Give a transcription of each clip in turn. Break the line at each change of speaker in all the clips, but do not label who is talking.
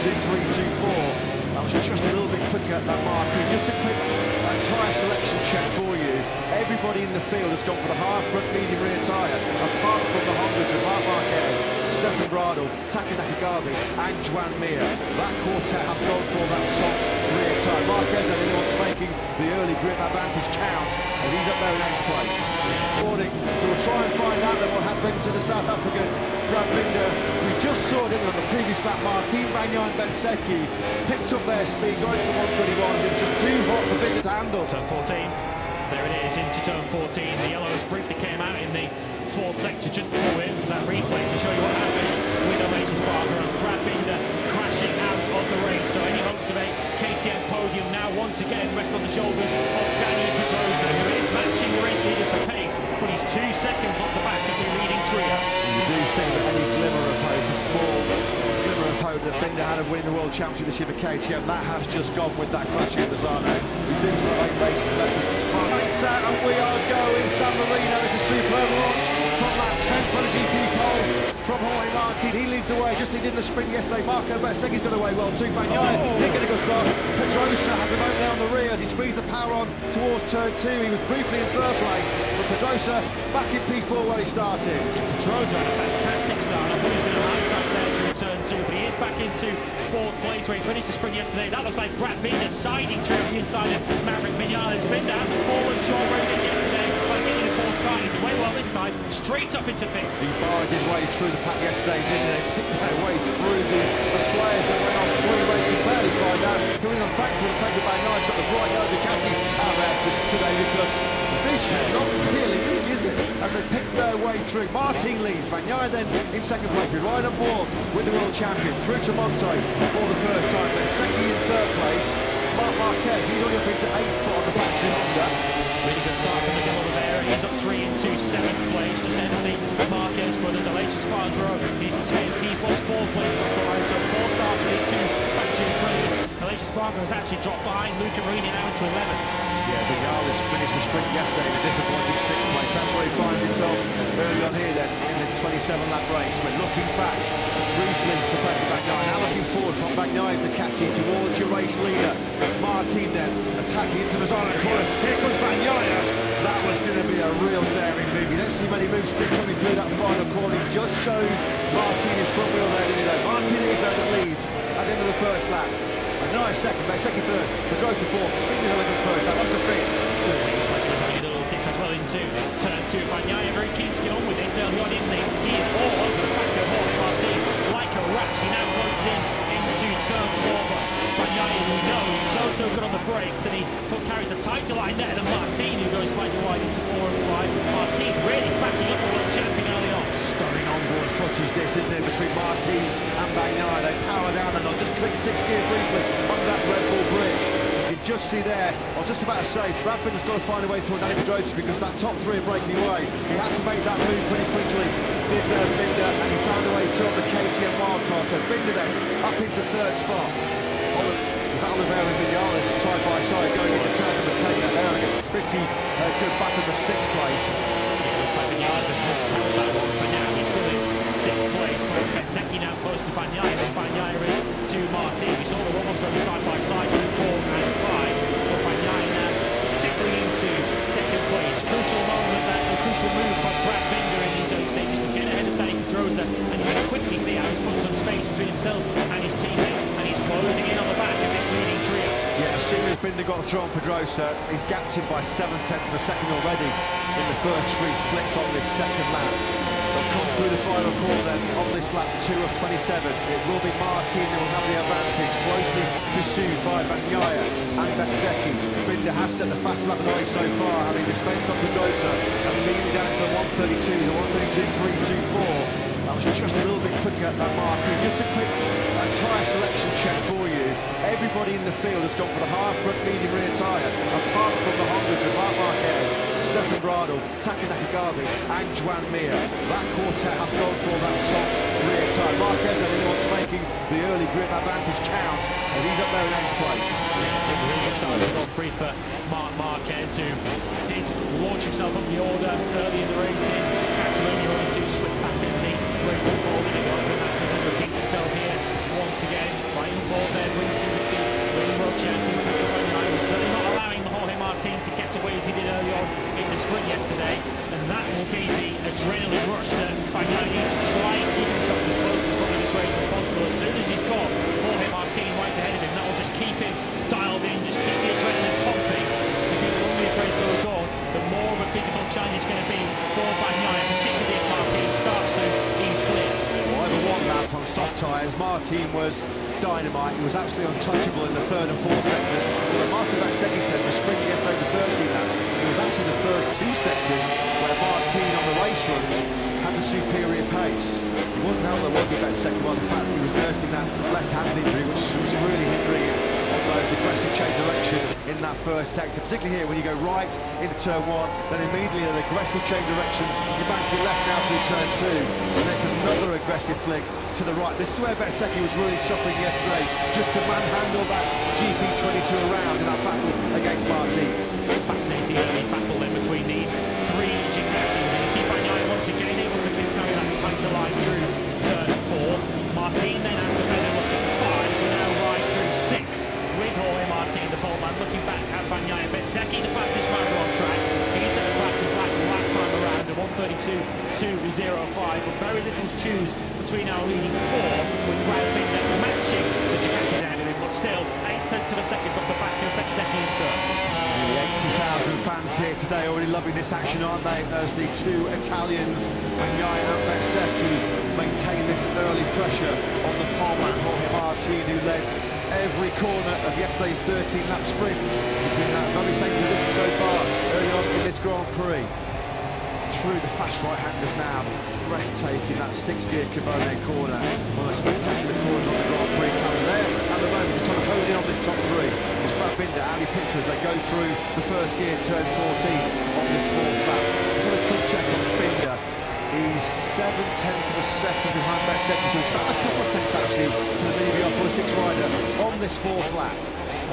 That was just a little bit quicker than Martin. Just a quick tyre selection check for you. Everybody in the field has gone for the hard front, medium rear tyre, apart from the Hondas with Marc Marquez, Stefan Bradl, Taka Nakagami and Joan Mir. That quartet have gone for that soft rear tyre. Marquez and anyone's making the early grip advantage count as he's up there in 8th place. So we'll try and find out then what happened to the South African Brad Binder. We just saw it on the previous lap. Marc Bagnaia and Bezzecchi picked up their speed going from 131. It was just too hot for Binder to handle.
Turn 14. There it is, into turn 14. The yellows briefly came out in the fourth sector just before we went into that replay to show you what happened with the Emilia Romagna and Brad Binder crashing out of the race. So any hopes of a KTM podium now once again rest on the shoulders of Daniel Pedrosa, who is matching the race leaders for pace, but he's 2 seconds off the back of the leading trio.
You do think that any glimmer of hope, a small glimmer of hope that Binder had of winning the World Championship this year for KTM, that has just gone with that crash in Misano. We do see 8 races left. Lights out and we are going. San Marino is a superb launch from that 10th MotoGP pole from Jorge Martin. He leads the way, just as he did in the sprint yesterday. Marco Bezzecchi's got away well too. Bagnaia, they're going to go start. Pedrosa has a moment there on the rear as he squeezed the power on towards turn 2. He was briefly in 3rd place, but Pedrosa back in P4 where he started.
Pedrosa had a fantastic start. I thought he was going to hands up there through turn 2, but he is back into 4th place where he finished the sprint yesterday. That looks like Brad Binder siding through the inside of Maverick Vinales. Binder hasn't fallen short where he did yesterday by getting a full start. He's away well this time, straight up into 5th.
He barred his way through the pack yesterday, didn't they? Picked their way through the players that went on 3 races. Could barely find out. Coming on Frankfurt and Pecco Bagnaia got the bright yellow Ducati out there today because the vision not really easy, is it? As they picked their way through. Martin leads, Bagnaia then in 2nd place. We're right on board with the world champion, through to Monte for the first time. Then second in 3rd place, Marc Marquez. He's already up into 8th spot on the factory Honda.
Really good start from the over there. He's up 3 into 7th place, just ahead of the Marquez brothers. Emilia Romagna, he's 10th. He's lost 4 places off the line, so 4 starts with 2 factory brothers. Emilia Romagna has actually dropped behind Luca Marini now into 11th.
Yeah, Vinales finished the sprint yesterday in a disappointing 6th place. That's where he finds himself early on here then in this 27-lap race. But looking back briefly to Pecco Bagnaia, now looking forward from Bagnaia's Ducati towards your race leader. Martin then attacking into the Misano corner. Here comes Bagnaia. That was going to be a real daring move. You don't see many moves still coming through that final corner. He just showed Martin his front wheel there, didn't he? Martin is there that leads at the end of the first lap. Bagnaia second, Bezzecchi 3rd, Pedrosa 4th, Binder 11th first, that was a bit.
He's having a little dip as well into turn 2. Bagnaia very keen to get on with this early on, isn't he? He is all over the back of Jorge Martin like a rat. He now closes in into turn 4, but Bagnaia, we know, he's so good on the brakes, and he carries a tighter line there than Martin, who goes slightly wide into 4 and 5. Martin really backing up the world champion early on.
Stunning onboard footage this, isn't it, between Martin and Bagnaia. They power down and they'll just click 6th gear briefly on that Red Bull bridge. You can just see there, I was just about to say, Brad Binder's got to find a way through Daniel Pedrosa because that top 3 are breaking away. He had to make that move pretty quickly, did Binder, and he found a way through on the KTM wildcard. So Binder then up into 3rd spot. It's Oliveira and Vinales side by side going into turn number 10. They're looking pretty good back in the 6th place.
It looks like Vinales has mishandled that one for now. He's still in 6th place. Bezzecchi now close to Bagnaia, and Bagnaia is to Martin. We saw them almost going side by side in 4 and 5. But Bagnaia now settling into 2nd place. Crucial moment, a crucial move by Brad Binder in these early stages to get ahead of Daniel Pedrosa, and you can quickly see how he's put some space between himself and his teammate, and he's closing in on the back of this leading trio.
Yeah, as soon as Binder got through on Pedrosa, he's gapped him by 7/10 of a second already in the first 3 splits on this 2nd lap. They'll come through the final corner then on this lap 2 of 27. It will be Martin who will have the advantage, closely pursued by Bagnaia and Bezzecchi. Binder has set the fastest lap of the race so far, having dispensed on Pedrosa and leading down to the 132 to 132.324. That was just a little bit quicker than Martin. Just a quick tyre selection check for you. Everybody in the field has gone for the hard front, medium rear tyre, apart from the Hondas with Marc Marquez, Stefan Bradl, Taka Nakagami and Joan Mir. That quartet have gone for that soft rear tyre. Marquez and anyone's making the early grip advantage count as he's up there in 8th place.
Yeah, a really good start to the Grand Prix for Marc Marquez, who did launch himself up the order early in the race in Catalonia, only to slip back as the race unfolded. And the match doesn't repeat itself here once again. Right pressure. Pecco Bagnaia was certainly not allowing Jorge Martin to get away as he did early on in the sprint yesterday, and that will be the adrenaline rush that Bagnaia needs to try and keep himself as close to the front of this race as possible. As soon as he's got Jorge Martin right ahead of him, that will just keep him dialed in, just keep the adrenaline pumping, because the longer this race goes on, the more of a physical challenge it's going to be for Bagnaia, particularly if Martin starts to ease clear.
Well, over one lap on soft tyres, Martin was dynamite. He was absolutely untouchable in the third and fourth sectors. But Marc Marquez said the sprint against over 13 laps, it was actually the first two sectors where Martin on the race runs had the superior pace. He wasn't out there, was he, better second one? In fact, he was nursing that left-hand injury, which was really hindering him on those aggressive change direction in that first sector, particularly here when you go right into turn one, then immediately an aggressive change direction, you bank your left now through turn two, and there's another aggressive flick to the right. This is where Bezzecchi was really suffering yesterday, just to manhandle that GP22 around in that battle against Martin.
Fascinating early battle then between these three Ducatis, and you see Bagnaia once again able to carry that tighter line through turn four. Martin then has the better look at five, we now ride through six with Jorge Martin, the pole man, looking back at Bagnaia. Bezzecchi, the fastest rider on track. He set the fastest lap last time around at 1:32.205, but very little to choose between our leading four, with Brad Binder matching the Ducatis ahead of him, but still 8/10 of a second off the back of Bezzecchi in third.
Nearly 80,000 fans here today, already loving this action, aren't they? As the two Italians, Bagnaia and Bezzecchi, maintain this early pressure on the poleman Jorge Martin, who led every corner of yesterday's 13-lap sprint. He's been in that very same position so far early on in this Grand Prix. Through the fast right-handers now, breathtaking, that six-gear Cabone corner. One of the spectacular corners on the Grand Prix calendar there. At the moment, he's trying to hone in on this top three. It's Brad Binder, out of picture as they go through the first gear, turn 14 on this fourth lap. Just have a quick check on Binder. He's 7/10 of a second behind Bezzecchi, so he's found a couple of tenths actually to the Emilia Romagna rider on this fourth lap.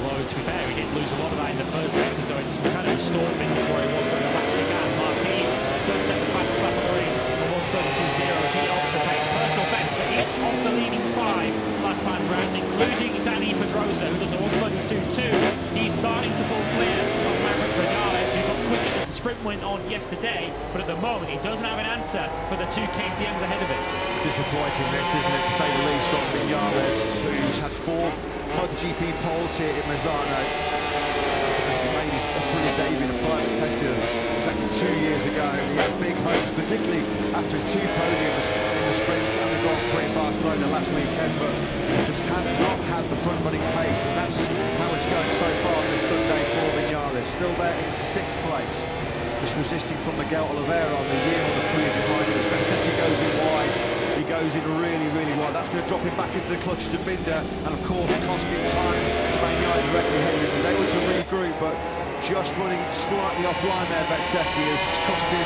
Although, to be fair, he did lose a lot of that in the first sector, so it's kind of restored Binder to where he was when the lap began. Martin does set the fastest lap of the race on 1:32.0 as he opts the pace. Personal best for each of the leading five last time round, including Danny Pedrosa, who does a 1:32.2. He's starting to pull clear of Marc Marquez, who got quicker as the sprint went on yesterday, but at the moment he doesn't have an answer for the two KTMs ahead of him.
Disappointing this, isn't it, to say the least, from Vinales, who's had four MotoGP poles here in Misano. He made his brilliant debut in a private test exactly 2 years ago. He had big hopes, particularly after his two podiums in the sprint and the Grand Prix in Barcelona last weekend, but he just has not had the front-running pace, and that's how it's going so far this Sunday for Vinales. Still there in sixth place, just resisting from Miguel Oliveira on the year on the crew behind him as Bezzecchi goes in wide. He goes in really, really wide. That's going to drop him back into the clutches of Binder, and of course costing time to Bagnaia directly ahead of him. He was able to regroup, but just running slightly offline there, Bezzecchi has cost him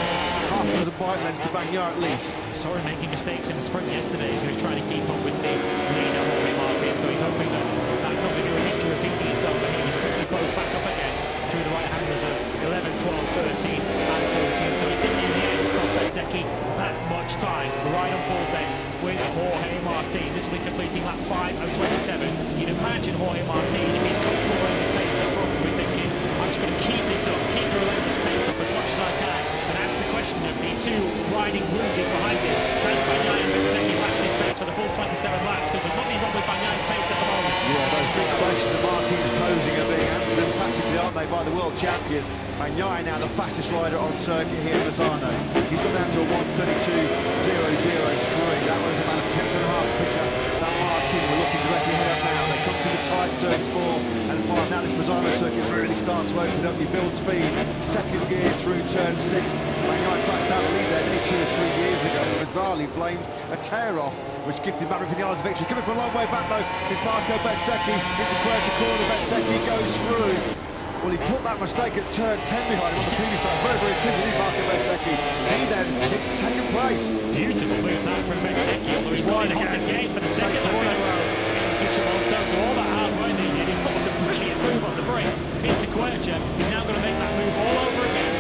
half a dozen bike lengths to Bagnaia at least.
Saw him making mistakes in the sprint yesterday, so he's trying to keep up with the leader, Jorge Martin, so he's hoping that that's not going to be a history repeating itself for him. He's quickly closed back up again through the right-handers of 11, 12, 13 and 14, so he didn't in the end cost Bezzecchi that much time. The ride on board then with Jorge Martin. This will be completing lap 5 of 27. You'd imagine Jorge Martin, if he's comfortable running this pace at the front, we're thinking, I'm just going to keep this up, keep the relentless pace up as much as I can, and ask the question of the two riding wounded behind him. Can Bagnaia and Bezzecchi last this pace for the full 27 laps? Because there's nothing wrong with Bagnaia's pace at the moment.
Yeah, those big questions that Martin's posing are being answered emphatically, aren't they, by the world champion. Bagnaia now the fastest rider on circuit here in Misano. He's got down to a 1:32.003. That was about a tenth and a half quicker than Martin. We're looking directly ahead of now. They come to the tight turns 4 and 5. Now this Misano circuit really starts to open up. You build speed. Second gear through turn 6. Bagnaia crashed out the lead there nearly 2 or 3 years ago. Bizarrely blamed a tear-off, which gifted Marc Marquez victory. Coming from a long way back though is Marco Bezzecchi into Quercia corner. Bezzecchi goes through. Well, he put that mistake at turn 10 behind him on the previous lap. Very, very quickly, Marco Bezzecchi. He then hits second place.
Beautiful move that from Bezzecchi, although he's running hot again for the second lap in a row into Tramonto. So all that hard work that he did, he put us a brilliant move on the brakes into Quercia. He's now going to make that move all over again.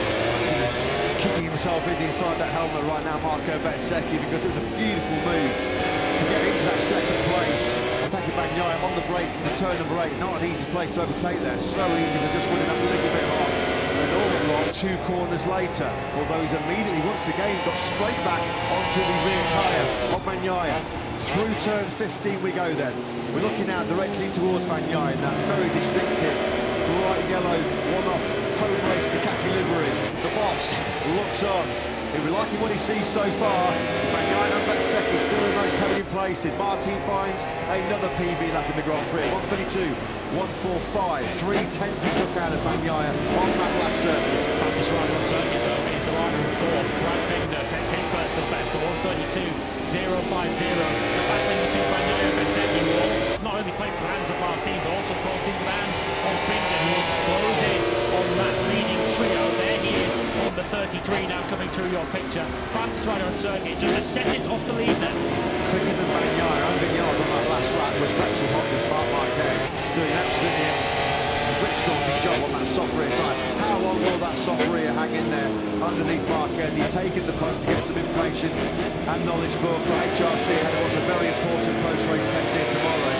Kicking himself inside that helmet right now, Marco Bezzecchi, because it was a beautiful move to get into that second place. Pecco Bagnaia on the brakes in the turn number 8. Not an easy place to overtake there. So easy for just winning up a little bit hard. An awful lot 2 corners later. Although he's immediately, once again, got straight back onto the rear tyre of Bagnaia. Through turn 15 we go then. We're looking now directly towards Bagnaia in that very distinctive bright yellow one-off home race Ducati livery. The boss looks on. He'll be liking what he sees so far. Bagnaia and Bezzecchi still in those podium places. Martin finds another PB lap in the Grand Prix. 1:32, 1:45, 3:10 he took out of Bagnaia on that last circuit.
Fastest rider on circuit though is the rider in 4th. Brad Binder sets his personal best of 1:32.050. The battle between Bagnaia and Bezzecchi was not only played to the hands of Martin, but also crossed into the hands of Binder, who will close in on that leading trio. There he is on the 33 now coming through your picture. Fastest rider on circuit, just a second off the lead then.
Quicker than Bagnaia and Vignard on that last lap was Pecco Bagnaia, Marc Marquez doing absolutely a rip-storming job on that soft rear tyre. How long will that soft rear hang in there underneath Marquez? He's taken the punt to get some information and knowledge for HRC, and it was a very important post-race test here tomorrow,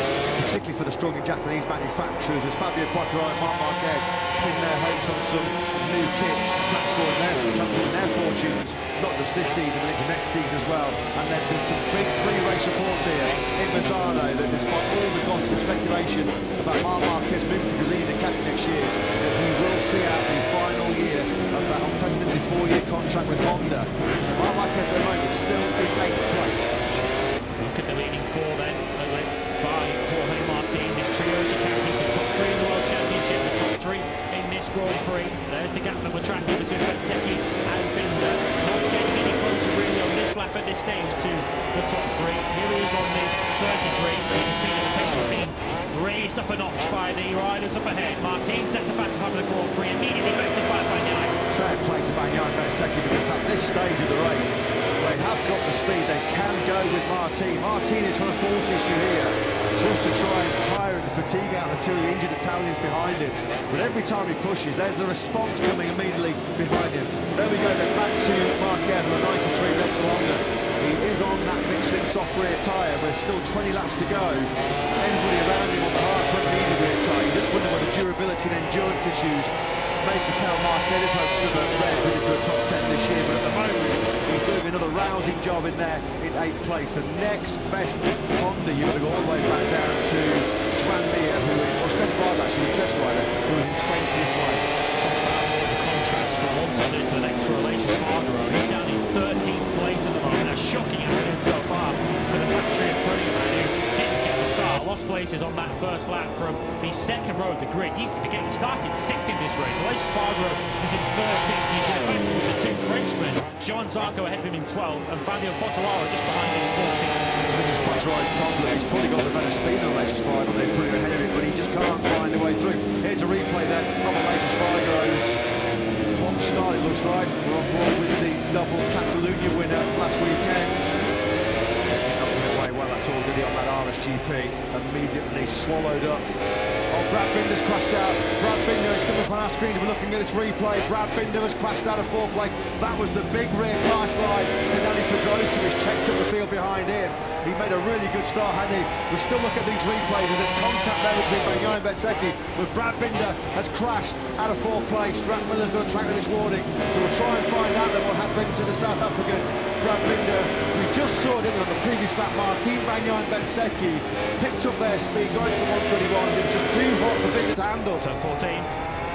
particularly for the stronger Japanese manufacturers, as Fabio Quartararo and Marc Marquez pin their hopes on some new kits, transforming their fortunes, not just this season, but into next season as well. And there's been some big pre-race reports here in Misano that despite all the gossip and speculation about Marc Marquez moving to Brazilian Ducati next year, that he will see out the final year of that unprecedented 4-year contract with Honda. So Marc Marquez at the moment still in 8th place.
Look at the leading 4 then, led by Jorge Martin. This trio of Ducatis, the top 3 in the World Championship, the top 3 in this Grand Prix. There's the gap that we're tracking between Bezzecchi and Binder. Not getting any closer really on this lap at this stage to the top 3. Here he is on the 33. You can see that the pace has been raised up a notch by the riders up ahead. Martin set the fastest time of the Grand Prix, immediately bettered by Bagnaia.
Fair play to Bagnaia and Bezzecchi, because at this stage of the race, they have got the speed, they can go with Martin. Martin is trying to force issue here, just to try and tire and fatigue out the 2 injured Italians behind him. But every time he pushes, there's a response coming immediately behind him. There we go, then back to Marquez on the 93 lengths longer. He is on that Michelin soft rear tyre with still 20 laps to go. Everybody around him on the hard front medium rear tyre. You just wonder whether durability and endurance issues make the tell Marquez hopes of a rare bid into a top 10 this year, but at the moment he's doing another rousing job in there in 8th place. The next best Honda, you've got to go all the way back down to Tranmere, who is, or Stefan Bard actually, the test rider, who was in 20th place.
Talk about all the contrast from one Sunday to the next for Emilia Romagna. He's down in 13th place at the moment. A shocking accident so far for the factory of Tony Man, who didn't get the start. Lost places on that first lap from the second row of the grid. He's forgetting he started 6th in this race. Emilia Romagna is in 13th. He's in a battle with the 2 Frenchmen. Joan Zarco ahead of him in 12th, and Fabio Quartararo just behind him in 14th.
This is Quartararo's problem. He's probably got the better speed on Emilia Romagna on the improving ahead of him, but he just can't find a way through. Here's a replay then of Emilia Romagna's one start, it looks like. We're on board with the double Catalunya winner last weekend. Not going to play well, that's all good on that RSGP. Immediately swallowed up. Oh, Brad Binder's crashed out. Brad Binder is coming from our screen. We're looking at this replay. Brad Binder has crashed out of 4th place. That was the big rear tyre slide. And Danny Pedrosa has checked up the field behind him. He made a really good start, hadn't he? We still look at these replays, and there's contact there between Bagnaia and Bezzecchi, but Brad Binder has crashed out of 4th place. Jack Miller's going to track this warning, so we'll try and find out then what happened to the South African Brad Binder. We just saw, didn't we, on the previous lap, Martin, Bagnaia and Bezzecchi picked up their speed, going from 131, it was just too hot for Binder to handle.
Turn 14,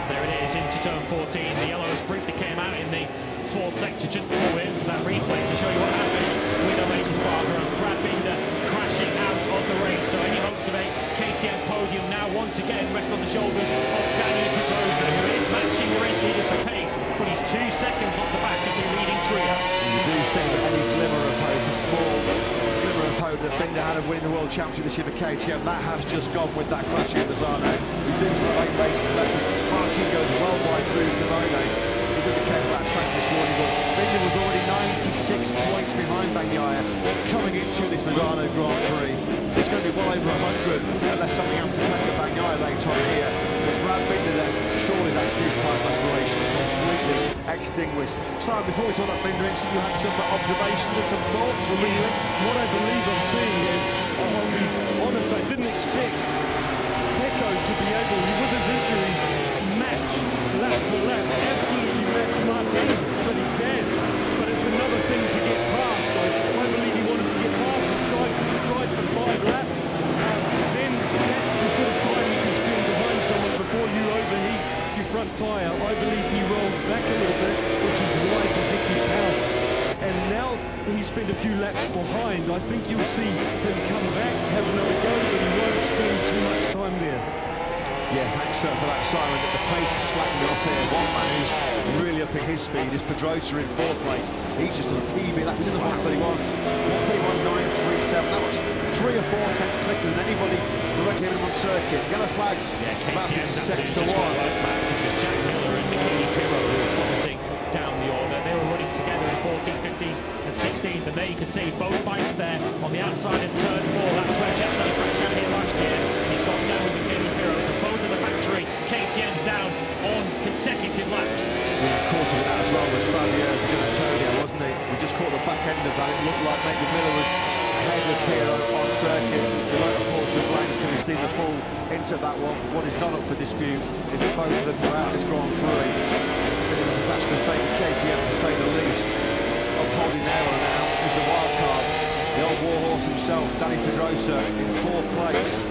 there it is, into turn 14. The yellows briefly came out in the 4th sector just before we into that replay to show you what happened with Emilia Romagna and Brad Binder crashing out of the race. So any hopes of a KTM podium now once again rest on the shoulders of Danny Pedrosa, who is matching the race leaders for pace, but he's 2 seconds off the back of the leading trio.
You do think that any glimmer of hope, a small glimmer of hope that Binder had of winning the World Championship this year for KTM, that has just gone with that crash in Misano. We do see 8 races left as Martin goes well wide through Misano. He didn't care about track this morning, but Binder was already 96 points behind Bagnaia coming into this Misano Grand Prix. It's going to be well over 100 unless something happens to Pecco Bagnaia later on here. So Brad Binder then, surely that's his time aspirations completely extinguished. So before we saw that Binder incident, you had some observations and some thoughts from you.
What I believe I'm seeing is, on the honest, I didn't I think you'll see him come back, have another go, but he won't spend too much time there.
Yeah, thanks for that, Simon. The pace is slacking off here. One man who's really upping his speed is Pedrosa in fourth place. He's just on a PB lap. He's in the 131s. 131.937. That was 3 or 4 tenths quicker than anybody directly on circuit. Yellow flags.
Yeah,
About
KTM's
6 to 1.
Because it was Jack Miller and Michele Pirro who were plummeting down the order. They were running together in 14th, 15th and 16th, and there you can see both bikes there on the outside in turn 4. That was where Jack Miller crashed out here last year. He's gone down with Michele Pirro, so both of the factory KTM's down on consecutive laps.
Yeah, caught with that as well was Fabio Giovinazzi, wasn't he? We just caught the back end of that. It looked like maybe Miller was ahead of Pirro on circuit. We won't of course blame until we've seen the full into that one. What is not up for dispute is that both of them are out this Grand Prix. Bit of a disastrous day for KTM to say the least. Upholding error now is the wild card. The old warhorse himself, Dani Pedrosa, in 4th place.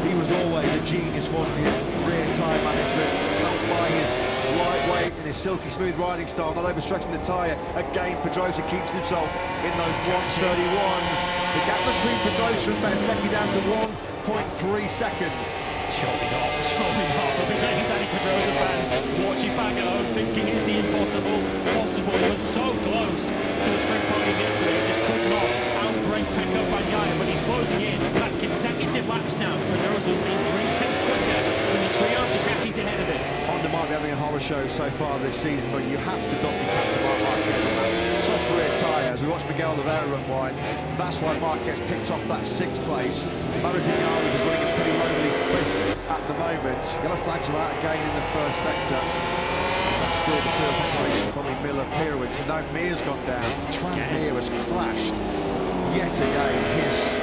He was always a genius, wasn't he? Rear tyre management, helped by his lightweight and his silky smooth riding style, not overstretching the tyre. Again, Pedrosa keeps himself in those 131s. The gap between Pedrosa and Bezzecchi down to 1.3 seconds.
Surely not. There'll be many Dani Pedrosa fans watching back at home thinking, is the impossible possible? He was so close to the sprint podium yesterday, he just could not outbreak Pecco Bagnaia, but he's closing in. That's consecutive laps now. Pedrosa's been 3 tenths quicker than the trio of Ducatis ahead of him.
Honda might be having a horror show so far this season, but you have to dock your cap to Marc Marquez on that soft rear tyre. As we watch Miguel Oliveira run wide, that's why Marquez picked off that 6th place. Marquez is running a pretty lonely at the moment. Yellow flags are out again in the first sector. That's still the third operation following Miller Pirro. So now Mir's gone down. Tran Mir has crashed yet again. His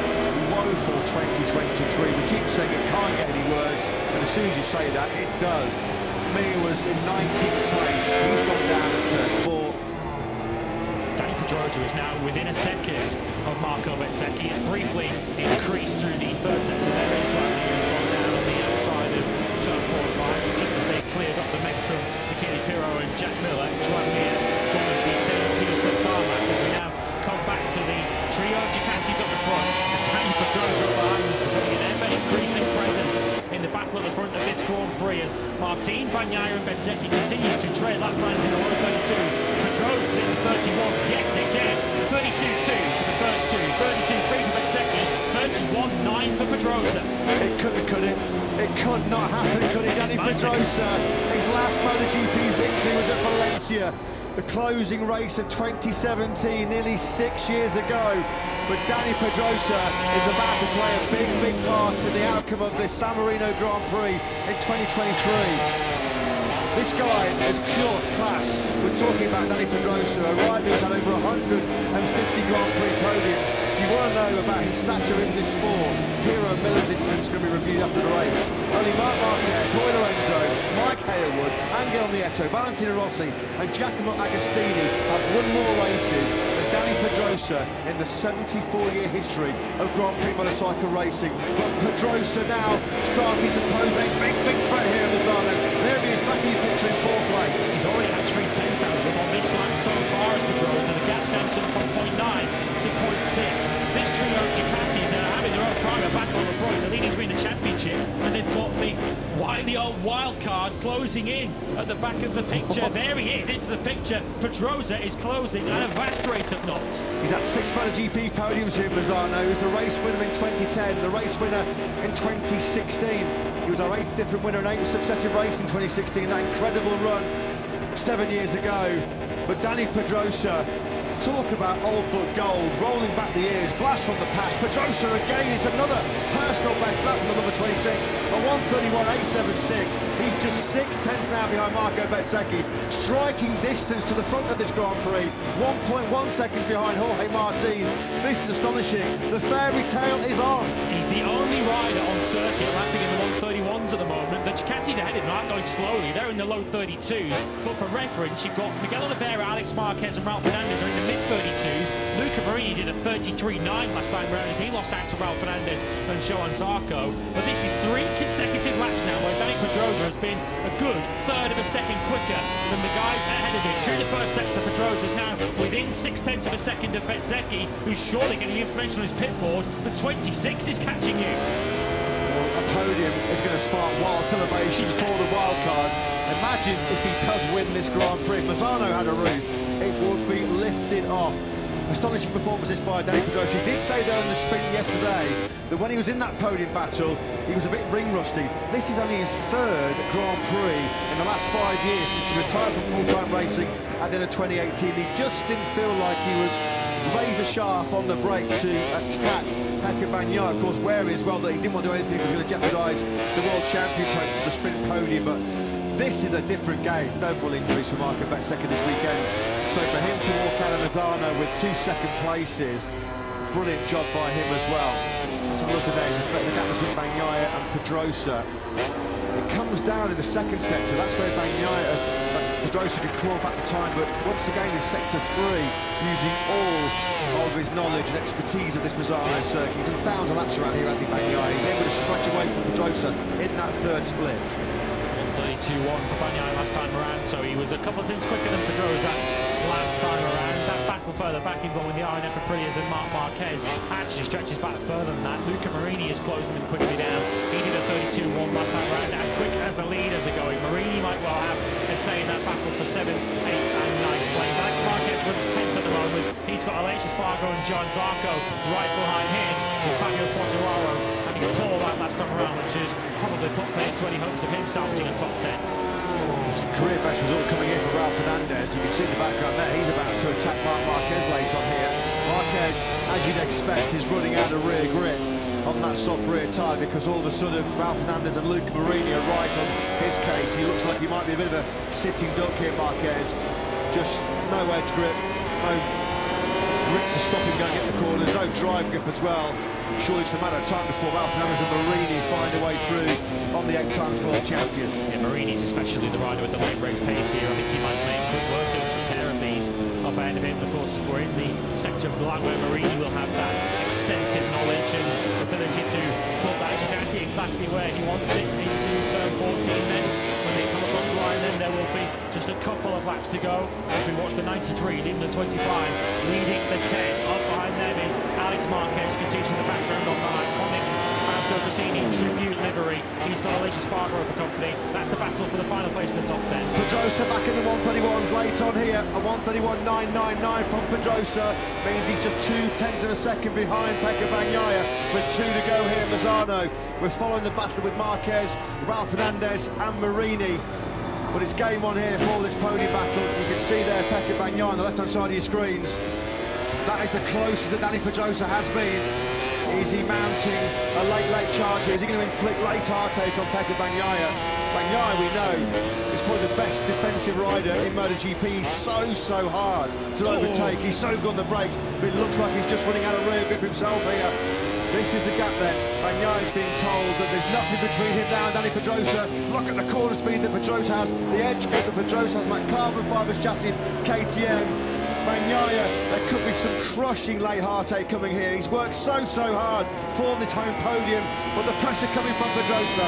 woeful 2023. We keep saying it can't get any worse, and as soon as you say that, it does. Mir was in 19th place. He's gone down at turn 4.
Dani Pedrosa is now within a second of Marco Bezzecchi. It's briefly increased through the 3rd sector. There is Tran Mir who's gone down on the outside of turn 4 and 5. Just as they cleared up the mess from Michele Pirro and Jack Miller, Tran Mir joins the same piece of tarmac as we now come back to the trio of Ducatis up the front. And Dani Pedrosa up behind us, becoming an ever-increasing presence in the battle at the front of this Grand Prix as Martin, Bagnaia and Bezzecchi continue to trade lap times in the 132s. Pedrosa's in the 31s yet again. 32.2 for the first two, 32.3 for Bezzecchi, 31.9 for Pedrosa.
It couldn't, could it? It could not happen, could it? Dani Pedrosa, his last MotoGP victory was at Valencia. The closing race of 2017, nearly 6 years ago. But Dani Pedrosa is about to play a big part in the outcome of this San Marino Grand Prix in 2023. This guy is pure class. We're talking about Dani Pedrosa, a rider who's had over 150 Grand Prix podiums. If you want to know about his stature in this sport, Pirro and Miller's incident is going to be reviewed after the race. Only Marc Marquez, Roy Lorenzo, Mike Harewood, Angel Nieto, Valentino Rossi and Giacomo Agostini have won more races than Dani Pedrosa in the 74-year history of Grand Prix motorcycle racing. But Pedrosa now starting to pose a big threat here in Misano. There he is, back in the picture in 4th place.
He's already had 3 tenths out of him on this lap so far as Pedrosa. The gap's down to 0.9 to 0.6. This trio of Ducatis are having their own private battle on the front. They're leading to win the championship, and they've got the wily old wild card closing in at the back of the picture. There he is into the picture. Pedrosa is closing at a vast rate of knots.
He's had 6 MotoGP podiums here in Misano. He was the race winner in 2010, the race winner in 2016. He was our 8th different winner in 8 successive races in 2016. That incredible run 7 years ago. But Dani Pedrosa, talk about old but gold, rolling back the years, blast from the past. Pedrosa again is another personal best lap from the number 26, a 131.876. He's just 6 tenths now behind Marco Bezzecchi, striking distance to the front of this Grand Prix, 1.1 seconds behind Jorge Martin. This is astonishing. The fairy tale is on.
He's the only rider on circuit lapping in the 131s at the moment. The Ducati he's ahead of him, not going slowly. They're in the low 32s. But for reference, you've got Miguel Oliveira, Alex Marquez and Ralph Fernandez are in the mid 32s. Luca Marini did a 33.9 last time round as he lost out to Ralph Fernandez and Johan Zarco. But this is 3 consecutive laps now where Dani Pedrosa has been a good third of a second quicker than the guys ahead of him. Through the first sector, Pedrosa is now within 0.6 of a second of Bezzecchi, who's surely getting information on his pit board. The 26 is catching you.
A podium is going to spark wild celebrations for the wild card. Imagine if he does win this Grand Prix. If Misano had a roof, it would be lifted off. Astonishing performances by Dani Pedrosa. He did say there in the sprint yesterday that when he was in that podium battle, he was a bit ring rusty. This is only his 3rd Grand Prix in the last 5 years since he retired from full-time racing at the end of 2018. He just didn't feel like he was razor sharp on the brakes to attack Pecco Bagnaia, of course, wary as well that he didn't want to do anything that was going to jeopardise the World Champions hopes for the sprint podium. But this is a different game. Overall injuries for Marco Bezzecchi this weekend. So for him to walk out of Misano with 2 second places, brilliant job by him as well. Let's have a look at the gap between Bagnaia and Pedrosa. It comes down in the second sector. That's where Pedrosa could claw back the time, but once again in sector 3, using all of his knowledge and expertise of this Misano circuit. He's done 1,000 laps around here, Andy Bagnaia. He's able to stretch away from Pedrosa in that 3rd split.
1:32.1 for Bagnaia last time around, so he was a couple of tenths quicker than Pedrosa last time around. That battle further back involving the RNF Aprilias and Marc Marquez actually stretches back further than that. Luca Marini is closing them quickly down. He did a 32.1 last time around, as quick as the leaders are going. Marini might well have a say in that battle for 7th, 8th and 9th place. Alex Marquez runs 10th at the moment. He's got Aleix Espargaro and Johan Zarco right behind him, with Fabio Quartararo having a poor lap last time around, which is probably top 10 to any hopes of him salvaging a top 10.
It's a career best result coming in for Ralph Fernandez. You can see in the background there, he's about to attack Marc Marquez late on here. Marquez, as you'd expect, is running out of rear grip on that soft rear tyre because all of a sudden Ralph Fernandez and Luca Marini are right on his case. He looks like he might be a bit of a sitting duck here, Marquez. Just no edge grip, no grip to stop him going at the corners, no drive grip as well. Surely it's a matter of time before Ralph Fernandez and Marini find a way through on the 8 times world champion.
Yeah, Marini's especially the rider with the late race pace here. I think he might make good work of the pair of these up ahead of him. Of course, we're in the sector of black where Marini will have that extensive knowledge and ability to put that Ducati exactly where he wants it into turn 14. Then when they come across the line, then there will be just a couple of laps to go as we watch the 93 leading the 25, leading the 10. Up behind them is Alex Marquez. You can see it in the background on the iconic Cassini tribute livery. He's got Aleix Espargaro for company. That's the battle for the final place in the top 10.
Pedrosa back in the 131s late on here. A 131.999 from Pedrosa means he's just 0.2 of a second behind Pecco Bagnaia with 2 to go here at Misano. We're following the battle with Marquez, Ralph Fernandez and Marini. But it's game on here for this podium battle. You can see there Pecco Bagnaia on the left-hand side of your screens. That is the closest that Dani Pedrosa has been. Is he mounting a late charge here? Is he going to inflict late heartache on Pecco Bagnaia? Bagnaia, we know, is probably the best defensive rider in MotoGP. He's so hard to overtake. He's so good on the brakes, but it looks like he's just running out of rear grip himself here. This is the gap then. Bagnaia's being told that there's nothing between him now and Dani Pedrosa. Look at the corner speed that Pedrosa has, the edge grip that Pedrosa has, like carbon fibres chassis KTM. Bagnaia, there could be some crushing late heartache coming here. He's worked so hard for this home podium, but the pressure coming from Pedrosa.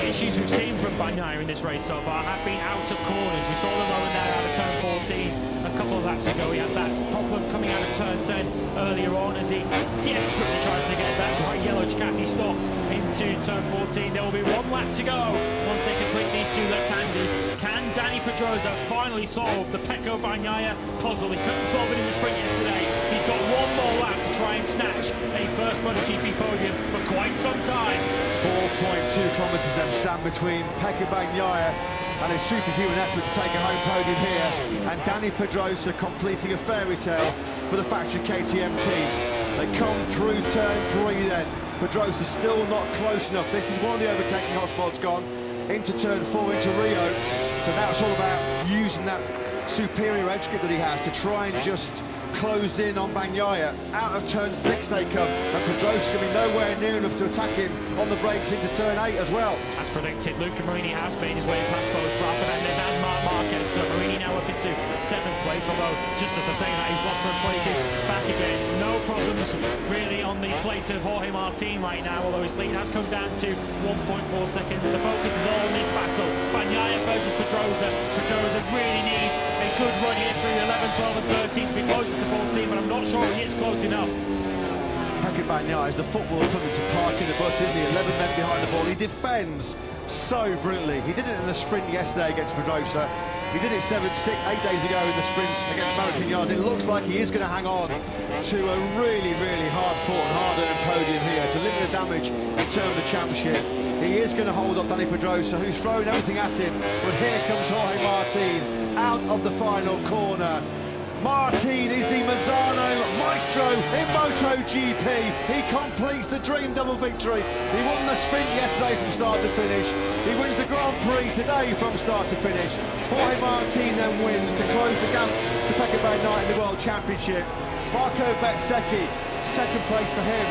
The issues we've seen from Bagnaia in this race so far have been out of corners. We saw the moment there out of turn 14 a couple of laps ago. He had that problem coming out of turn 10 earlier on as he desperately tries to get that bright yellow Ducati stopped into turn 14. There will be 1 lap to go once they complete these 2 left-handers. Can Dani Pedrosa finally solve the Pecco Bagnaia puzzle? He couldn't solve it in the sprint yesterday. He's got 1 more lap to try and snatch a first MotoGP podium for quite some time.
4.2 kilometres then stand between Pecco Bagnaia and a superhuman effort to take a home podium here, and Dani Pedrosa completing a fairy tale for the factory KTM team. They come through turn 3 then. Pedrosa still not close enough. This is one of the overtaking hotspots gone into turn 4 into Rio. So now it's all about using that superior edge grip that he has to try and just closed in on Bagnaia. Out of turn 6 they come, and Pedrosa going to be nowhere near enough to attack him on the brakes into turn 8 as well.
As predicted, Luca Marini has made his way past both Rafa Mendes and Marc Marquez, so Marini now up into 7th place, although just as I say that, he's lost 1 places back again. No problems really on the plate of Jorge Martin right now, although his lead has come down to 1.4 seconds. The focus is all on this battle. Bagnaia versus Pedrosa. Pedrosa really needs a good run here through 11, 12 and 13 to be closer to 14, but I'm not sure he is close enough.
Pecco Bagnaia is the footballer coming to park in the bus, isn't he? 11 men behind the ball. He defends so brilliantly. He did it in the sprint yesterday against Pedrosa. He did it 8 days ago in the sprint against Marquez. It looks like he is going to hang on to a really, really hard-fought, hard-earned podium here to limit the damage and turn the championship. He is going to hold up Dani Pedrosa, who's throwing everything at him. But here comes Jorge Martin out of the final corner. Martin is the Misano maestro in MotoGP. He completes the dream double victory. He won the sprint yesterday from start to finish. He wins the Grand Prix today from start to finish. Jorge Martin then wins to close the gap to Pecco Bagnaia in the World Championship. Marco Bezzecchi, 2nd place for him.